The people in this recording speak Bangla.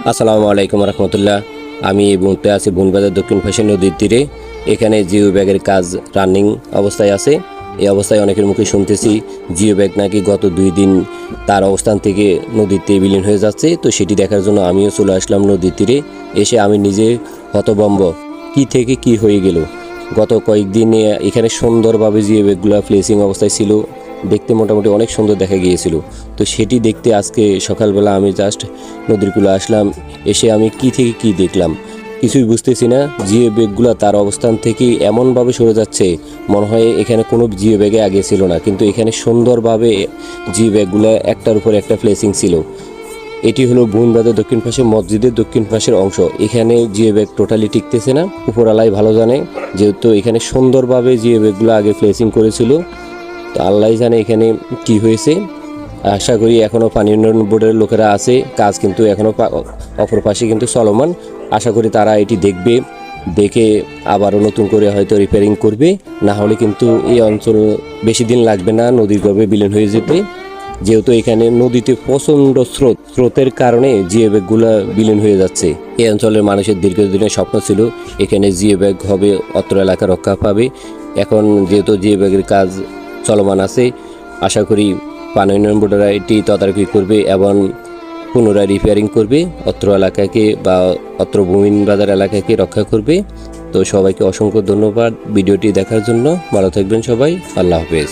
আসসালামু আলাইকুম রহমতুল্লাহ। আমি এই মুহূর্তে আছি বুনবাজার দক্ষিণ পাশে নদীর তীরে। এখানে জিও ব্যাগের কাজ রানিং অবস্থায় আছে। এই অবস্থায় অনেকের মুখে শুনতেছি জিও ব্যাগ নাকি গত 2 দিন তার অবস্থান থেকে নদীতে বিলীন হয়ে যাচ্ছে। তো সেটি দেখার জন্য আমিও চলে আসলাম নদীর তীরে। এসে আমি নিজে হতভম্ব, কি থেকে কি হয়ে গেল। গত কয়েকদিনে এখানে সুন্দরভাবে জিও ব্যাগগুলো ফ্লেসিং অবস্থায় ছিল, দেখতে মোটামুটি অনেক সুন্দর দেখা গিয়েছিল। তো সেটি দেখতে আজকে সকালবেলা আমি জাস্ট নদীর কূলে আসলাম। এসে আমি কি থেকে কি দেখলাম কিছুই বুঝতেছি না। জিও ব্যাগগুলো তার অবস্থান থেকে এমনভাবে সরে যাচ্ছে, মনে হয় এখানে কোনো জিও ব্যাগে আগে ছিল না, কিন্তু এখানে সুন্দরভাবে জিও ব্যাগগুলো একটার উপর একটা প্লেসিং ছিল। এটি হলো বুনবাজার দক্ষিণ পাশে মসজিদের দক্ষিণ পাশের অংশ। এখানে জিও ব্যাগ টোটালি টিকতেছে না, উপরালাই ভালো জানে, যেহেতু এখানে সুন্দরভাবে জিও ব্যাগগুলো আগে প্লেসিং করেছিল। তো আল্লাহ জানে এখানে কি হয়েছে। আশা করি এখনও পানি উন্নয়ন বোর্ডের লোকেরা আছে, কাজ কিন্তু এখনও অপর পাশে কিন্তু চলমান। আশা করি তারা এটি দেখবে, দেখে আবারও নতুন করে হয়তো রিপেয়ারিং করবে। না হলে কিন্তু এই অঞ্চল বেশি দিন লাগবে না নদীর গর্ভে বিলীন হয়ে যেতে, যেহেতু এখানে নদীতে প্রচণ্ড স্রোতের কারণে জিও ব্যাগগুলো বিলীন হয়ে যাচ্ছে। এই অঞ্চলের মানুষের দীর্ঘদিনের স্বপ্ন ছিল এখানে জিও ব্যাগ হবে, অত্র এলাকা রক্ষা পাবে। এখন যেহেতু জিও ব্যাগের কাজ চলমান আছে, আশা করি পানি উন্নয়ন বোর্ডেরা এটি তদারকি করবে এবং পুনরায় রিপেয়ারিং করবে, অত্র এলাকাকে বা অত্র বুনবাজার এলাকাকে রক্ষা করবে। তো সবাইকে অসংখ্য ধন্যবাদ ভিডিওটি দেখার জন্য। ভালো থাকবেন সবাই, আল্লাহ হাফেজ।